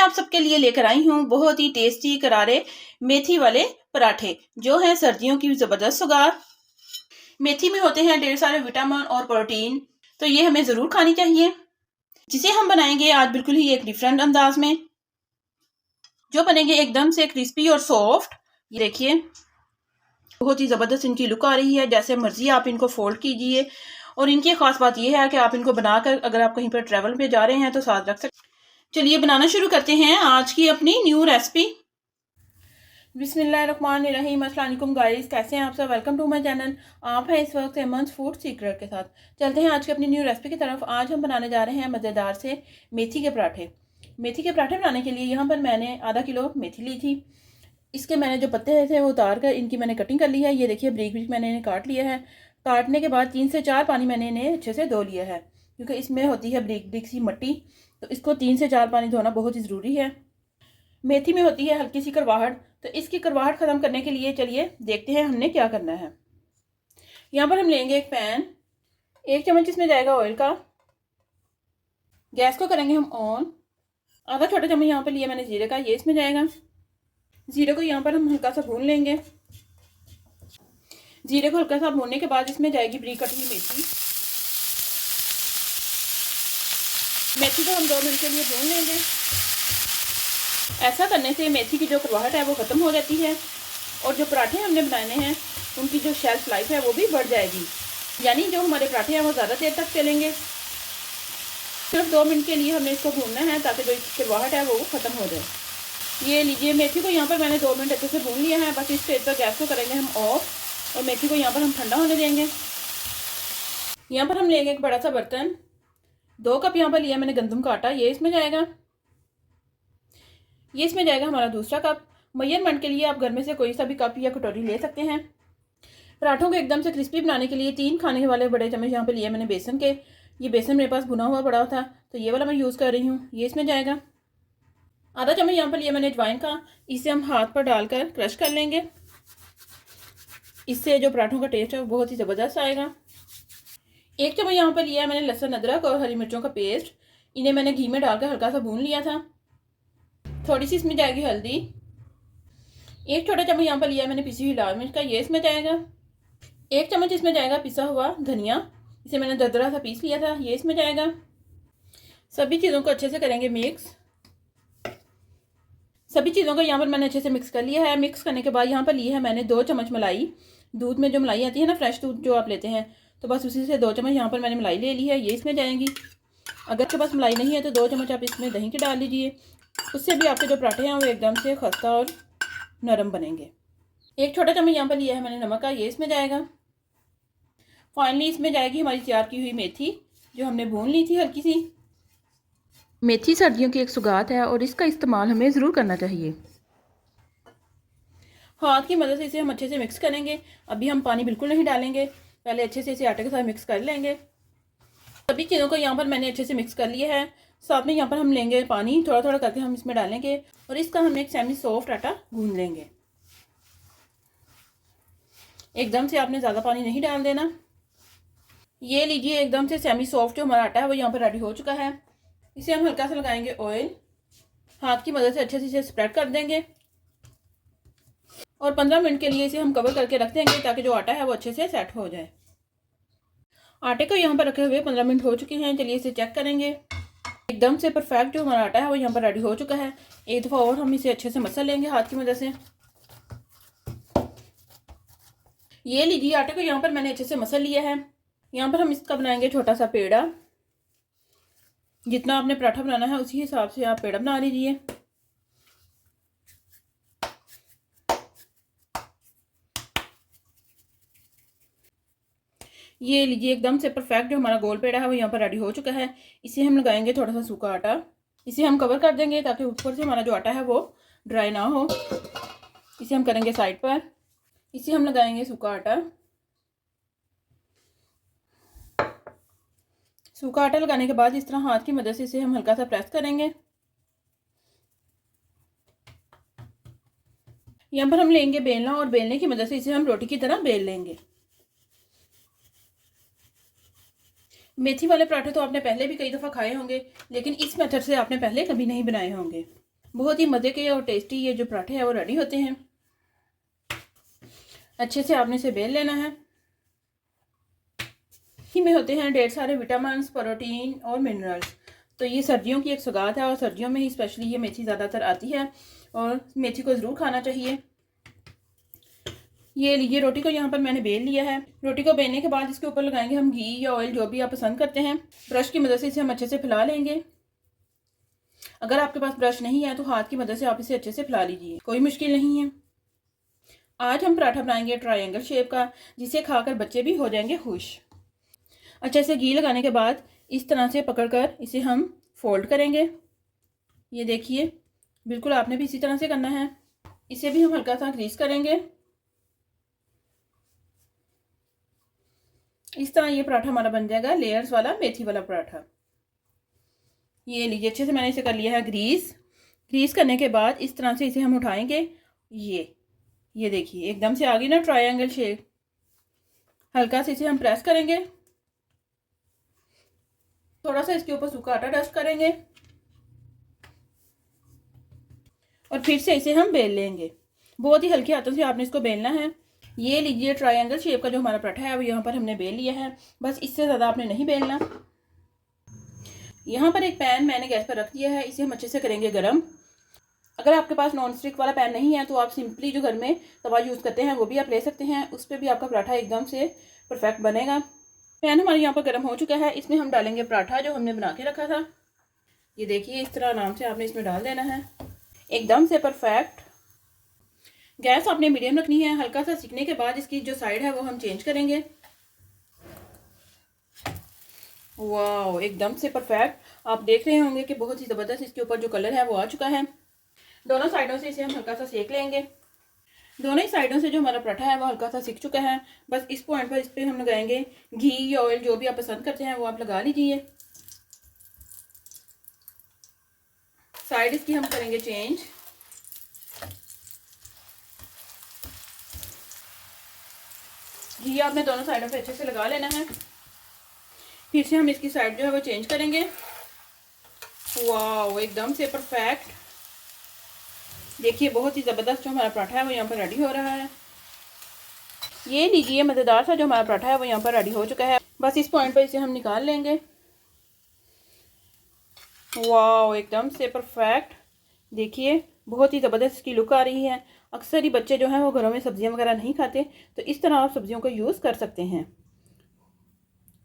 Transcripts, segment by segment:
मैं आप सबके लिए लेकर आई हूँ बहुत ही टेस्टी करारे मेथी वाले पराठे, जो हैं सर्दियों की ज़बरदस्त सुगार। मेथी में होते हैं ढेर सारे विटामिन और प्रोटीन, तो ये हमें ज़रूर खानी चाहिए। जिसे हम बनाएंगे आज बिल्कुल ही एक डिफरेंट अंदाज में, जो बनेंगे एकदम से क्रिस्पी और सॉफ्ट। ये देखिए, बहुत ही ज़बरदस्त इनकी लुक आ रही है। जैसे मर्जी आप इनको फोल्ड कीजिए, और इनकी खास बात यह है कि आप इनको बनाकर अगर आप कहीं पर ट्रैवल पे जा रहे हैं तो साथ रख सकते। चलिए बनाना शुरू करते हैं आज की अपनी न्यू रेसिपी। बिस्मिल्लाहिर्रहमानिर्रहीम। अस्सलाम वालेकुम गाइस, कैसे हैं आप सब। Welcome to my channel. आप हैं इस वक्त एमन्स फूड सीक्रेट के साथ। चलते हैं आज की अपनी न्यू रेसिपी की तरफ। आज हम बनाने जा रहे हैं मज़ेदार से मेथी के पराठे। मेथी के पराठे बनाने के लिए यहाँ पर मैंने आधा किलो मेथी ली थी। इसके मैंने जो पत्ते थे वो उतार कर इनकी मैंने कटिंग कर ली है। ये देखिए, ब्रीक ब्रीक मैंने इन्हें काट लिया है। काटने के बाद 3 से 4 पानी मैंने इन्हें अच्छे से धो लिया है, क्योंकि इसमें होती है ब्रीक ब्रीक सी मट्टी, तो इसको 3 से 4 पानी धोना बहुत ही ज़रूरी है। मेथी में होती है हल्की सी करवाहट, तो इसकी करवाहट ख़त्म करने के लिए चलिए देखते हैं हमने क्या करना है। यहाँ पर हम लेंगे एक पैन, 1 चम्मच इसमें जाएगा ऑयल का। गैस को करेंगे हम ऑन। आधा छोटा चम्मच यहाँ पर लिया मैंने जीरे का, ये इसमें जाएगा। जीरे को यहाँ पर हम हल्का सा भून लेंगे। जीरे को हल्का सा भूनने के बाद इसमें जाएगी ब्रीक कटी हुई मेथी। मेथी को हम 2 मिनट के लिए भून लेंगे। ऐसा करने से मेथी की जो करवाहट है वो ख़त्म हो जाती है, और जो पराठे हमने बनाने हैं उनकी जो शेल्फ लाइफ है वो भी बढ़ जाएगी, यानी जो हमारे पराठे हैं वो ज़्यादा देर तक चलेंगे। सिर्फ 2 मिनट के लिए हमें इसको भूनना है, ताकि जो इसकी करवाहट है वो ख़त्म हो जाए। ये लीजिए, मेथी को यहाँ पर मैंने 2 मिनट अच्छे से भून लिया है। बस इस स्टेज पर गैस को करेंगे हम ऑफ, और मेथी को यहाँ पर हम ठंडा होने देंगे। यहाँ पर हम लेंगे एक बड़ा सा बर्तन। 2 कप यहाँ पर लिया मैंने गंदम का आटा, ये इसमें जाएगा। ये इसमें जाएगा हमारा दूसरा कप। मेजरमेंट के लिए आप घर में से कोई सा भी कप या कटोरी ले सकते हैं। पराठों को एकदम से क्रिस्पी बनाने के लिए 3 खाने वाले बड़े चम्मच यहाँ पे लिए मैंने बेसन के। ये बेसन मेरे पास भुना हुआ पड़ा था, तो ये वाला मैं यूज़ कर रही हूँ, ये इसमें जाएगा। आधा चम्मच यहाँ पर लिया मैंने अजवाइन का, इसे हम हाथ पर डालकर क्रश कर लेंगे। इससे जो पराठों का टेस्ट है वो बहुत ही ज़बरदस्त आएगा। 1 चम्मच यहाँ पर लिया मैंने लहसुन अदरक और हरी मिर्चों का पेस्ट। इन्हें मैंने घी में डालकर हल्का सा भून लिया था। थोड़ी सी इसमें जाएगी हल्दी। 1 छोटा चम्मच यहाँ पर लिया मैंने पिसी हुई लाल मिर्च का, ये इसमें जाएगा। 1 चम्मच इसमें जाएगा पिसा हुआ धनिया, इसे मैंने दरदरा सा पीस लिया था, ये इसमें जाएगा। सभी चीज़ों को अच्छे से करेंगे मिक्स। सभी चीज़ों को यहाँ पर मैंने अच्छे से मिक्स कर लिया है। मिक्स करने के बाद यहाँ पर ली है मैंने 2 चम्मच मलाई। दूध में जो मलाई आती है ना, फ्रेश दूध जो आप लेते हैं, तो बस उसी से 2 चम्मच यहाँ पर मैंने मलाई ले ली है, ये इसमें जाएंगी। अगर आपके पास मलाई नहीं है तो 2 चम्मच आप इसमें दही के डाल लीजिए, उससे भी आपके जो पराठे हैं वो एकदम से खस्ता और नरम बनेंगे। 1 छोटा चम्मच यहाँ पर लिया है मैंने नमक का, ये इसमें जाएगा। फाइनली इसमें जाएगी हमारी तैयार की हुई मेथी, जो हमने भून ली थी हल्की सी। मेथी सर्दियों की एक सुगात है, और इसका इस्तेमाल हमें ज़रूर करना चाहिए। हाथ की मदद से इसे हम अच्छे से मिक्स करेंगे। अभी हम पानी बिल्कुल नहीं डालेंगे, पहले अच्छे से इसे आटे के साथ मिक्स कर लेंगे। सभी चीज़ों को यहाँ पर मैंने अच्छे से मिक्स कर लिया है। साथ में यहाँ पर हम लेंगे पानी, थोड़ा थोड़ा करके हम इसमें डालेंगे, और इसका हम एक सेमी सॉफ्ट आटा गूंद लेंगे। एकदम से आपने ज़्यादा पानी नहीं डाल देना। ये लीजिए, एकदम से सेमी सॉफ्ट जो हमारा आटा है वो यहाँ पर रेडी हो चुका है। इसे हम हल्का सा लगाएंगे ऑयल, हाथ की मदद से अच्छे से इसे स्प्रेड कर देंगे, और 15 मिनट के लिए इसे हम कवर करके रख देंगे, ताकि जो आटा है वो अच्छे से सेट हो जाए। आटे को यहाँ पर रखे हुए 15 मिनट हो चुके हैं। चलिए इसे चेक करेंगे। एकदम से परफेक्ट जो हमारा आटा है वो यहाँ पर रेडी हो चुका है। एक दफ़ा और हम इसे अच्छे से मसल लेंगे हाथ की मदद से। ये लीजिए, आटे को यहाँ पर मैंने अच्छे से मसल लिया है। यहाँ पर हम इसका बनाएंगे छोटा सा पेड़ा। जितना आपने पराठा बनाना है उसी हिसाब से आप पेड़ा बना लीजिए। ये लीजिए, एकदम से परफेक्ट जो हमारा गोल पेड़ा है वो यहाँ पर रेडी हो चुका है। इसे हम लगाएंगे थोड़ा सा सूखा आटा। इसे हम कवर कर देंगे, ताकि ऊपर से हमारा जो आटा है वो ड्राई ना हो। इसे हम करेंगे साइड पर। इसे हम लगाएंगे सूखा आटा। सूखा आटा लगाने के बाद इस तरह हाथ की मदद से इसे हम हल्का सा प्रेस करेंगे। यहाँ पर हम लेंगे बेलना, और बेलने की मदद से इसे हम रोटी की तरह बेल लेंगे। मेथी वाले पराठे तो आपने पहले भी कई दफ़ा खाए होंगे, लेकिन इस मेथड से आपने पहले कभी नहीं बनाए होंगे। बहुत ही मज़े के और टेस्टी ये जो पराठे हैं वो रेडी होते हैं। अच्छे से आपने इसे बेल लेना है। में होते हैं ढेर सारे विटामिन, प्रोटीन और मिनरल्स। तो ये सर्दियों की एक सौगात है और सर्दियों में ही स्पेशली ये मेथी ज़्यादातर आती है और मेथी को ज़रूर खाना चाहिए। ये लीजिए, रोटी को यहाँ पर मैंने बेल लिया है। रोटी को बेलने के बाद इसके ऊपर लगाएंगे हम घी या ऑयल, जो भी आप पसंद करते हैं। ब्रश की मदद से इसे हम अच्छे से फैला लेंगे। अगर आपके पास ब्रश नहीं है तो हाथ की मदद से आप इसे अच्छे से फैला लीजिए, कोई मुश्किल नहीं है। आज हम पराठा बनाएंगे ट्रायंगल शेप का, जिसे खाकर बच्चे भी हो जाएंगे खुश। अच्छे से घी लगाने के बाद इस तरह से पकड़कर इसे हम फोल्ड करेंगे। ये देखिए, बिल्कुल आपने भी इसी तरह से करना है। इसे भी हम हल्का सा ग्रीस करेंगे। इस तरह ये पराठा हमारा बन जाएगा लेयर्स वाला मेथी वाला पराठा। ये लीजिए, अच्छे से मैंने इसे कर लिया है ग्रीस। ग्रीस करने के बाद इस तरह से इसे हम उठाएंगे। ये देखिए, एकदम से आ गई ना ट्रायंगल शेप। हल्का से इसे हम प्रेस करेंगे। थोड़ा सा इसके ऊपर सूखा आटा डस्ट करेंगे और फिर से इसे हम बेल लेंगे। बहुत ही हल्के हाथों से आपने इसको बेलना है। ये लीजिए, ट्रायंगल शेप का जो हमारा पराठा है वो यहाँ पर हमने बेल लिया है। बस इससे ज़्यादा आपने नहीं बेलना। यहाँ पर एक पैन मैंने गैस पर रख दिया है, इसे हम अच्छे से करेंगे गरम। अगर आपके पास नॉन स्टिक वाला पैन नहीं है तो आप सिंपली जो घर में तवा यूज़ करते हैं वो भी आप ले सकते हैं। उस पर भी आपका पराठा एकदम से परफेक्ट बनेगा। पैन हमारे यहाँ पर गर्म हो चुका है। इसमें हम डालेंगे पराठा जो हमने बना के रखा था। ये देखिए, इस तरह आराम से आपने इसमें डाल देना है, एकदम से परफेक्ट। गैस आपने मीडियम रखनी है। हल्का सा सिकने के बाद इसकी जो साइड है वो हम चेंज करेंगे। वाह, एकदम से परफेक्ट। आप देख रहे होंगे कि बहुत ही ज़बरदस्त इसके ऊपर जो कलर है वो आ चुका है। दोनों साइडों से इसे हम हल्का सा सेक लेंगे। दोनों ही साइडों से जो हमारा पराठा है वो हल्का सा सिक चुका है। बस इस पॉइंट पर इस पर हम लगाएंगे घी या ऑयल, जो भी आप पसंद करते हैं वो आप लगा लीजिए। साइड इसकी हम करेंगे चेंज। घी आपने दोनों साइडों पे अच्छे से लगा लेना है। फिर से हम इसकी साइड जो है वो चेंज करेंगे। वाह, एकदम से परफेक्ट। देखिए, बहुत ही ज़बरदस्त जो हमारा पराठा है वो यहाँ पर रेडी हो रहा है। ये लीजिए, मज़ेदार सा जो हमारा पराठा है वो यहाँ पर रेडी हो चुका है। बस इस पॉइंट पर इसे हम निकाल लेंगे। वाह, एकदम से परफेक्ट। देखिए, बहुत ही ज़बरदस्त इसकी लुक आ रही है। अक्सर ही बच्चे जो हैं वो घरों में सब्जियां वगैरह नहीं खाते, तो इस तरह आप सब्जियों का यूज़ कर सकते हैं।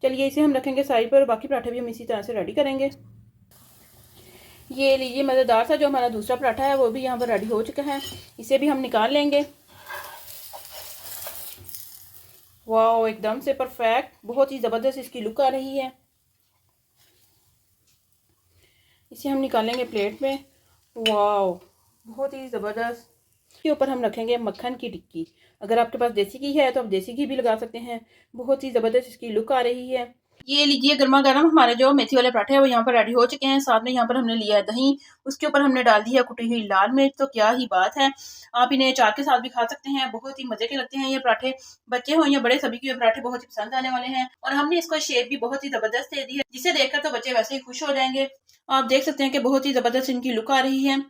चलिए, इसे हम रखेंगे साइड पर। बाकी पराठे भी हम इसी तरह से रेडी करेंगे। ये लीजिए, मज़ेदार सा जो हमारा दूसरा पराठा है वो भी यहाँ पर रेडी हो चुका है। इसे भी हम निकाल लेंगे। वाह, एकदम से परफेक्ट। बहुत ही ज़बरदस्त इसकी लुक आ रही है। इसे हम निकालेंगे प्लेट में। वाह, बहुत ही ज़बरदस्त। इसके ऊपर हम रखेंगे मक्खन की टिक्की। अगर आपके पास देसी घी है तो आप देसी घी भी लगा सकते हैं। बहुत ही ज़बरदस्त इसकी लुक आ रही है। ये लीजिए, गर्मा गर्म हमारे जो मेथी वाले पराठे हैं वो यहाँ पर रेडी हो चुके हैं। साथ में यहाँ पर हमने लिया है दही, उसके ऊपर हमने डाल दी है कुटी हुई लाल मिर्च। तो क्या ही बात है, आप इन्हें चाट के साथ भी खा सकते हैं। बहुत ही मजे के लगते हैं ये पराठे। बच्चे हों या बड़े, सभी के पराठे बहुत ही पसंद आने वाले हैं। और हमने इसको शेप भी बहुत ही जबरदस्त दे दी है, जिसे देखकर तो बच्चे वैसे ही खुश हो जाएंगे। आप देख सकते हैं कि बहुत ही जबरदस्त इनकी लुक आ रही है।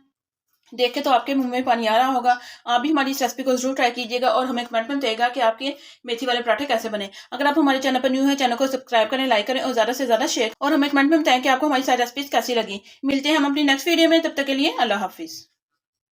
देख के तो आपके मुंह में पानी आ रहा होगा। आप भी हमारी इस रेसिपी को जरूर ट्राई कीजिएगा और हमें कमेंट में बताइएगा कि आपके मेथी वाले पराठे कैसे बने। अगर आप हमारे चैनल पर न्यू है, चैनल को सब्सक्राइब करें, लाइक करें और ज़्यादा से ज़्यादा शेयर, और हमें कमेंट में बताएं कि आपको हमारी सारी रेसिपीज कैसी लगी। मिलते हैं हम अपनी नेक्स्ट वीडियो में, तब तक के लिए अल्लाह हाफिज़।